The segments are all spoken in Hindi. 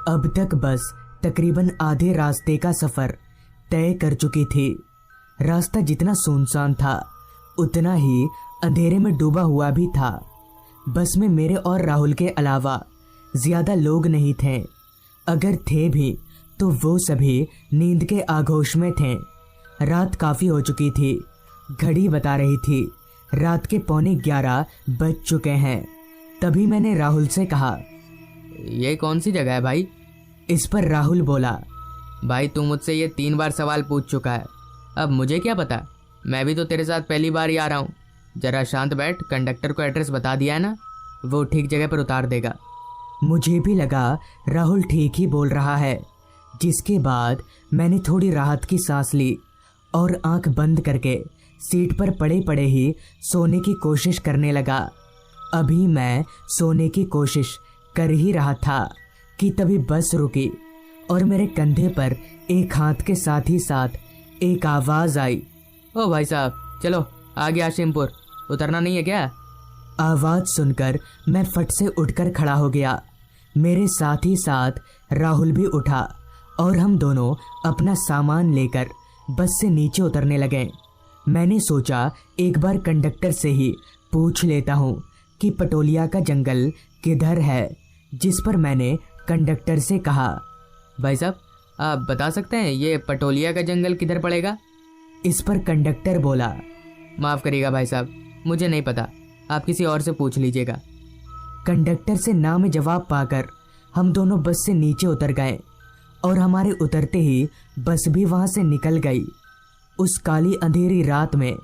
अब तक बस तकरीबन आधे रास्ते का सफर तय कर चुकी थी। रास्ता जितना सुनसान था उतना ही अंधेरे में डूबा हुआ भी था। बस में मेरे और राहुल के अलावा ज्यादा लोग नहीं थे। अगर थे भी तो वो सभी नींद के आगोश में थे। रात काफी हो चुकी थी। घड़ी बता रही थी रात के 11:15 बज चुके हैं। तभी मैंने राहुल से कहा, ये कौन सी जगह है भाई? इस पर राहुल बोला, भाई तू मुझसे ये 3 बार सवाल पूछ चुका है, अब मुझे क्या पता? मैं भी तो तेरे साथ पहली बार ही आ रहा हूँ। जरा शांत बैठ, कंडक्टर को एड्रेस बता दिया है ना, वो ठीक जगह पर उतार देगा। मुझे भी लगा राहुल ठीक ही बोल रहा है, जिसके बाद मैंने थोड़ी राहत की सांस ली और आंख बंद करके सीट पर पड़े पड़े ही सोने की कोशिश करने लगा। अभी मैं सोने की कोशिश कर ही रहा था कि तभी बस रुकी और मेरे कंधे पर एक हाथ के साथ ही साथ एक आवाज़ आई, ओ भाई साहब चलो आगे आशिमपुर, उतरना नहीं है क्या? आवाज़ सुनकर मैं फट से उठकर खड़ा हो गया। मेरे साथ ही साथ राहुल भी उठा और हम दोनों अपना सामान लेकर बस से नीचे उतरने लगे। मैंने सोचा एक बार कंडक्टर से ही पूछ लेता हूँ कि पटोलिया का जंगल किधर है, जिस पर मैंने कंडक्टर से कहा, भाई साहब आप बता सकते हैं ये पटोलिया का जंगल किधर पड़ेगा? इस पर कंडक्टर बोला, माफ़ करिएगा भाई साहब, मुझे नहीं पता, आप किसी और से पूछ लीजिएगा। कंडक्टर से ना में जवाब पाकर हम दोनों बस से नीचे उतर गए और हमारे उतरते ही बस भी वहाँ से निकल गई। उस काली अंधेरी रात में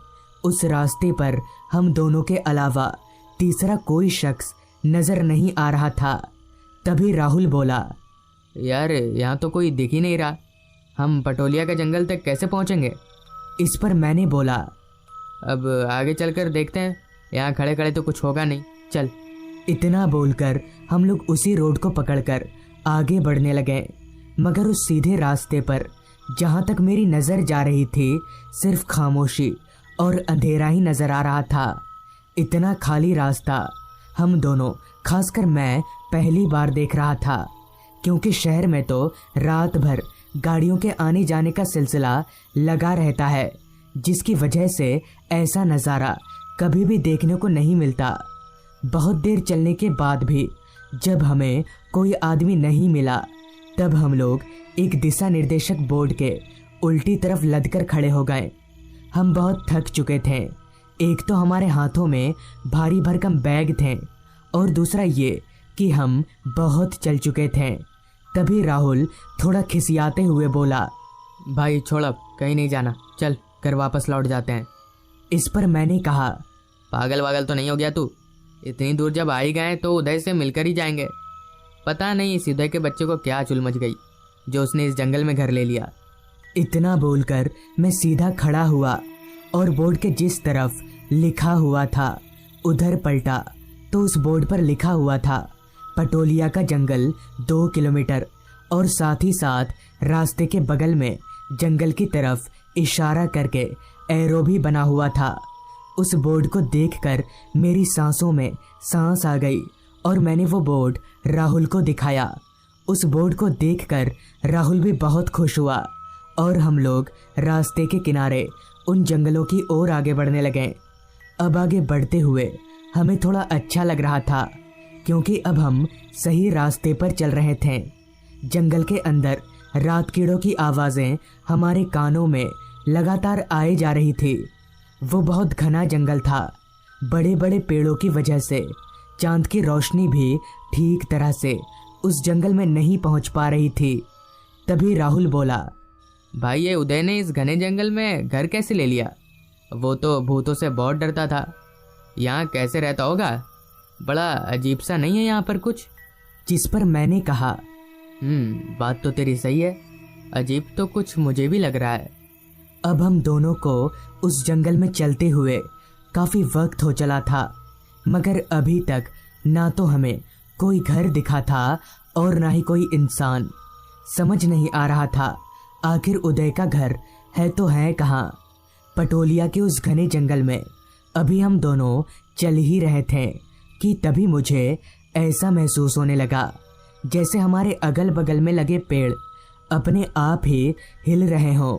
उस रास्ते पर हम दोनों के अलावा तीसरा कोई शख्स नज़र नहीं आ रहा था। तभी राहुल बोला, यार यहाँ तो कोई दिख ही नहीं रहा, हम पटोलिया का जंगल तक कैसे पहुँचेंगे? इस पर मैंने बोला, अब आगे चलकर देखते हैं, यहाँ खड़े खड़े तो कुछ होगा नहीं, चल। इतना बोलकर हम लोग उसी रोड को पकड़कर आगे बढ़ने लगे, मगर उस सीधे रास्ते पर जहाँ तक मेरी नज़र जा रही थी सिर्फ खामोशी और अंधेरा ही नज़र आ रहा था। इतना खाली रास्ता हम दोनों, खासकर मैं, पहली बार देख रहा था, क्योंकि शहर में तो रात भर गाड़ियों के आने जाने का सिलसिला लगा रहता है, जिसकी वजह से ऐसा नज़ारा कभी भी देखने को नहीं मिलता। बहुत देर चलने के बाद भी जब हमें कोई आदमी नहीं मिला तब हम लोग एक दिशा निर्देशक बोर्ड के उल्टी तरफ लदकर खड़े हो गए। हम बहुत थक चुके थे। एक तो हमारे हाथों में भारी भरकम बैग थे और दूसरा ये कि हम बहुत चल चुके थे। तभी राहुल थोड़ा खिसियाते हुए बोला, भाई छोड़, अब कहीं नहीं जाना, चल घर वापस लौट जाते हैं। इस पर मैंने कहा, पागल वागल तो नहीं हो गया तू? इतनी दूर जब आ ही गए तो उदय से मिलकर ही जाएंगे। पता नहीं इस उदय के बच्चे को क्या चुल मच गई जो उसने इस जंगल में घर ले लिया। इतना बोलकर मैं सीधा खड़ा हुआ और बोर्ड के जिस तरफ लिखा हुआ था उधर पलटा तो उस बोर्ड पर लिखा हुआ था पटोलिया का जंगल 2 किलोमीटर, और साथ ही साथ रास्ते के बगल में जंगल की तरफ इशारा करके एरो भी बना हुआ था। उस बोर्ड को देखकर मेरी सांसों में सांस आ गई और मैंने वो बोर्ड राहुल को दिखाया। उस बोर्ड को देखकर राहुल भी बहुत खुश हुआ और हम लोग रास्ते के किनारे उन जंगलों की ओर आगे बढ़ने लगे। अब आगे बढ़ते हुए हमें थोड़ा अच्छा लग रहा था, क्योंकि अब हम सही रास्ते पर चल रहे थे। जंगल के अंदर रात कीड़ों की आवाज़ें हमारे कानों में लगातार आए जा रही थी। वो बहुत घना जंगल था। बड़े बड़े पेड़ों की वजह से चांद की रोशनी भी ठीक तरह से उस जंगल में नहीं पहुंच पा रही थी। तभी राहुल बोला, भाई ये उदय ने इस घने जंगल में घर कैसे ले लिया? वो तो भूतों से बहुत डरता था, यहाँ कैसे रहता होगा? बड़ा अजीब सा नहीं है यहाँ पर कुछ? जिस पर मैंने कहा, बात तो तेरी सही है, अजीब तो कुछ मुझे भी लग रहा है। अब हम दोनों को उस जंगल में चलते हुए काफ़ी वक्त हो चला था, मगर अभी तक ना तो हमें कोई घर दिखा था और ना ही कोई इंसान। समझ नहीं आ रहा था आखिर उदय का घर है तो है कहाँ। पटोलिया के उस घने जंगल में अभी हम दोनों चल ही रहे थे कि तभी मुझे ऐसा महसूस होने लगा जैसे हमारे अगल बगल में लगे पेड़ अपने आप ही हिल रहे हों।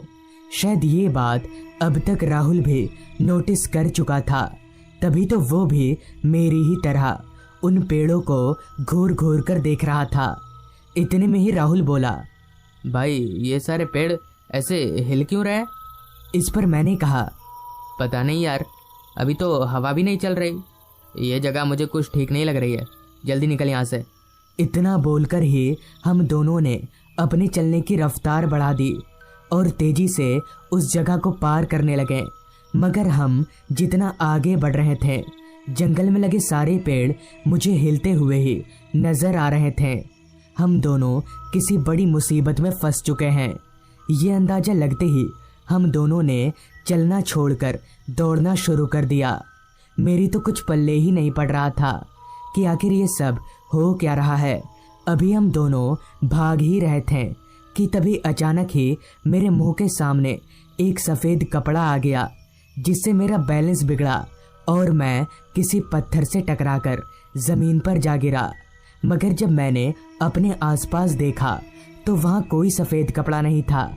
शायद ये बात अब तक राहुल भी नोटिस कर चुका था, तभी तो वो भी मेरी ही तरह उन पेड़ों को घूर घूर कर देख रहा था। इतने में ही राहुल बोला, भाई ये सारे पेड़ ऐसे हिल क्यों रहे? इस पर मैंने कहा, पता नहीं यार, अभी तो हवा भी नहीं चल रही। ये जगह मुझे कुछ ठीक नहीं लग रही है, जल्दी निकल यहाँ से। इतना बोलकर ही हम दोनों ने अपने चलने की रफ्तार बढ़ा दी और तेजी से उस जगह को पार करने लगे। मगर हम जितना आगे बढ़ रहे थे, जंगल में लगे सारे पेड़ मुझे हिलते हुए ही नजर आ रहे थे। हम दोनों किसी बड़ी मुसीबत में फंस चुके हैं। ये अंदाजा लगते ही हम दोनों ने चलना छोड़कर दौड़ना शुरू कर दिया। मेरी तो कुछ पल्ले ही नहीं पड़ रहा था कि आखिर ये सब हो क्या रहा है। अभी हम दोनों भाग ही रहे थे कि तभी अचानक ही मेरे मुंह के सामने एक सफ़ेद कपड़ा आ गया, जिससे मेरा बैलेंस बिगड़ा और मैं किसी पत्थर से टकराकर ज़मीन पर जा गिरा। मगर जब मैंने अपने आसपास देखा तो वहाँ कोई सफ़ेद कपड़ा नहीं था।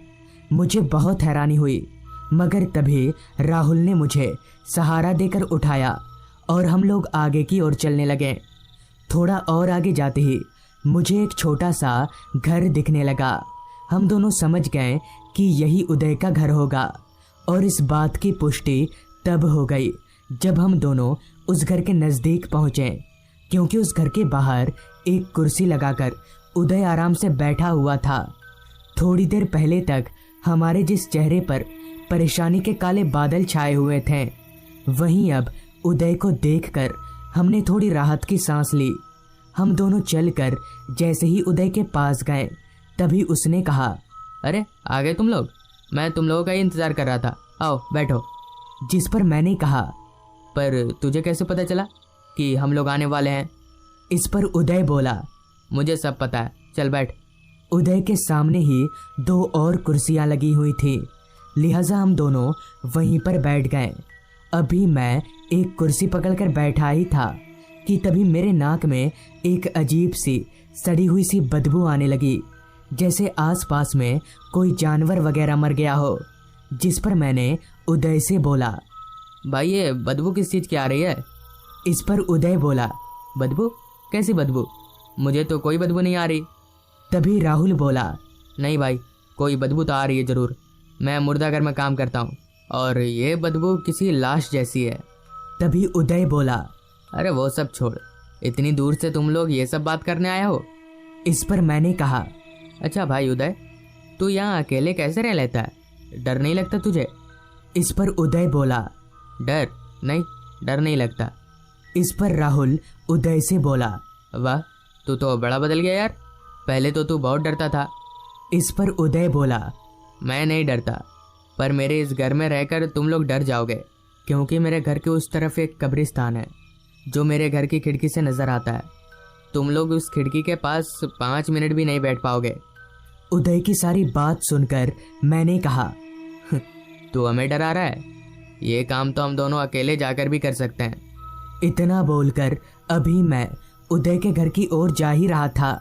मुझे बहुत हैरानी हुई, मगर तभी राहुल ने मुझे सहारा देकर उठाया और हम लोग आगे की ओर चलने लगे। थोड़ा और आगे जाते ही मुझे एक छोटा सा घर दिखने लगा। हम दोनों समझ गए कि यही उदय का घर होगा और इस बात की पुष्टि तब हो गई जब हम दोनों उस घर के नज़दीक पहुँचे, क्योंकि उस घर के बाहर एक कुर्सी लगाकर उदय आराम से बैठा हुआ था। थोड़ी देर पहले तक हमारे जिस चेहरे पर परेशानी के काले बादल छाए हुए थे, वहीं अब उदय को देखकर हमने थोड़ी राहत की सांस ली। हम दोनों चलकर जैसे ही उदय के पास गए, तभी उसने कहा, अरे आ गए तुम लोग, मैं तुम लोगों का ही इंतज़ार कर रहा था, आओ बैठो। जिस पर मैंने कहा, पर तुझे कैसे पता चला कि हम लोग आने वाले हैं? इस पर उदय बोला, मुझे सब पता है, चल बैठ। उदय के सामने ही 2 और कुर्सियां लगी हुई थी, लिहाजा हम दोनों वहीं पर बैठ गए। अभी मैं एक कुर्सी पकड़कर बैठा ही था कि तभी मेरे नाक में एक अजीब सी सड़ी हुई सी बदबू आने लगी, जैसे आसपास में कोई जानवर वगैरह मर गया हो। जिस पर मैंने उदय से बोला, भाई ये बदबू किस चीज़ की आ रही है? इस पर उदय बोला, बदबू? कैसी बदबू? मुझे तो कोई बदबू नहीं आ रही। तभी राहुल बोला, नहीं भाई, कोई बदबू तो आ रही है ज़रूर। मैं मुर्दाघर में काम करता हूँ और ये बदबू किसी लाश जैसी है। तभी उदय बोला, अरे वो सब छोड़, इतनी दूर से तुम लोग ये सब बात करने आए हो? इस पर मैंने कहा, अच्छा भाई उदय, तू यहाँ अकेले कैसे रह लेता है? डर नहीं लगता तुझे? इस पर उदय बोला, डर नहीं, डर नहीं लगता। इस पर राहुल उदय से बोला, वाह, तू तो बड़ा बदल गया यार, पहले तो तू बहुत डरता था। इस पर उदय बोला, मैं नहीं डरता, पर मेरे इस घर में रहकर तुम लोग डर जाओगे, क्योंकि मेरे घर के उस तरफ एक कब्रिस्तान है जो मेरे घर की खिड़की से नज़र आता है। तुम लोग उस खिड़की के पास 5 मिनट भी नहीं बैठ पाओगे। उदय की सारी बात सुनकर मैंने कहा, तू हमें डरा रहा है? ये काम तो हम दोनों अकेले जाकर भी कर सकते हैं। इतना बोलकर अभी मैं उदय के घर की ओर जा ही रहा था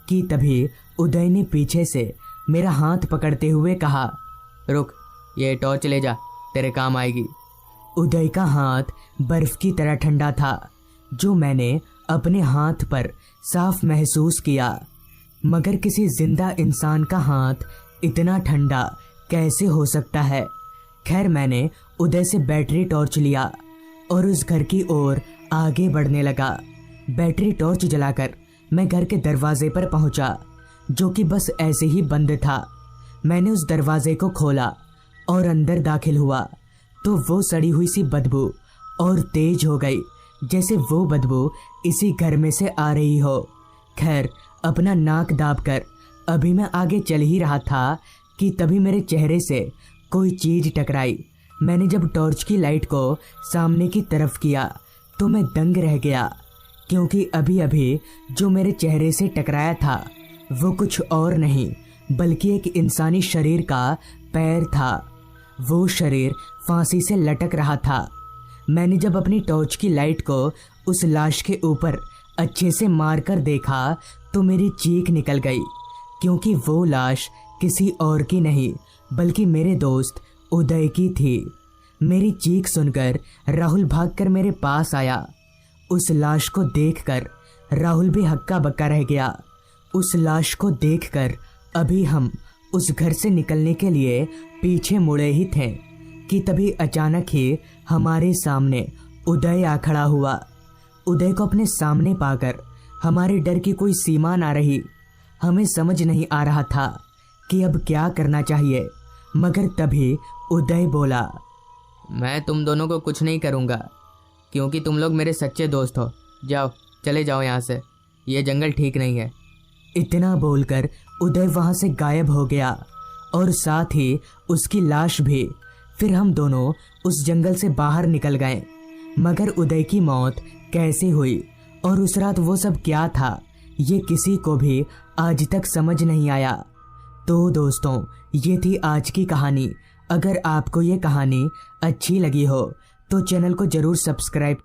कि तभी उदय ने पीछे से मेरा हाथ पकड़ते हुए कहा, रुक, ये टॉर्च ले जा, तेरे काम आएगी। उदय का हाथ बर्फ की तरह ठंडा था, जो मैंने अपने हाथ पर साफ महसूस किया। मगर किसी जिंदा इंसान का हाथ इतना ठंडा कैसे हो सकता है? खैर, मैंने उदय से बैटरी टॉर्च लिया और उस घर की ओर आगे बढ़ने लगा। बैटरी टॉर्च जलाकर मैं घर के दरवाजे पर पहुंचा, जो कि बस ऐसे ही बंद था। मैंने उस दरवाजे को खोला और अंदर दाखिल हुआ तो वो सड़ी हुई सी बदबू और तेज हो गई, जैसे वो बदबू इसी घर में से आ रही हो। खैर, अपना नाक दाबकर अभी मैं आगे चल ही रहा था कि तभी मेरे चेहरे से कोई चीज़ टकराई। मैंने जब टॉर्च की लाइट को सामने की तरफ किया तो मैं दंग रह गया, क्योंकि अभी अभी जो मेरे चेहरे से टकराया था वो कुछ और नहीं बल्कि एक इंसानी शरीर का पैर था। वो शरीर फांसी से लटक रहा था। मैंने जब अपनी टॉर्च की लाइट को उस लाश के ऊपर अच्छे से मार कर देखा तो मेरी चीख निकल गई, क्योंकि वो लाश किसी और की नहीं बल्कि मेरे दोस्त उदय की थी। मेरी चीख सुनकर राहुल भागकर मेरे पास आया। उस लाश को देखकर राहुल भी हक्का बक्का रह गया। उस लाश को देखकर अभी हम उस घर से निकलने के लिए पीछे मुड़े ही थे कि तभी अचानक ही हमारे सामने उदय आ खड़ा हुआ। उदय को अपने सामने पाकर हमारे डर की कोई सीमा ना रही। हमें समझ नहीं आ रहा था कि अब क्या करना चाहिए, मगर तभी उदय बोला, मैं तुम दोनों को कुछ नहीं करूँगा, क्योंकि तुम लोग मेरे सच्चे दोस्त हो। जाओ, चले जाओ यहाँ से, ये जंगल ठीक नहीं है। इतना बोलकर उदय वहां से गायब हो गया और साथ ही उसकी लाश भी। फिर हम दोनों उस जंगल से बाहर निकल गए, मगर उदय की मौत कैसे हुई और उस रात वो सब क्या था, ये किसी को भी आज तक समझ नहीं आया। तो दोस्तों, ये थी आज की कहानी। अगर आपको ये कहानी अच्छी लगी हो तो चैनल को ज़रूर सब्सक्राइब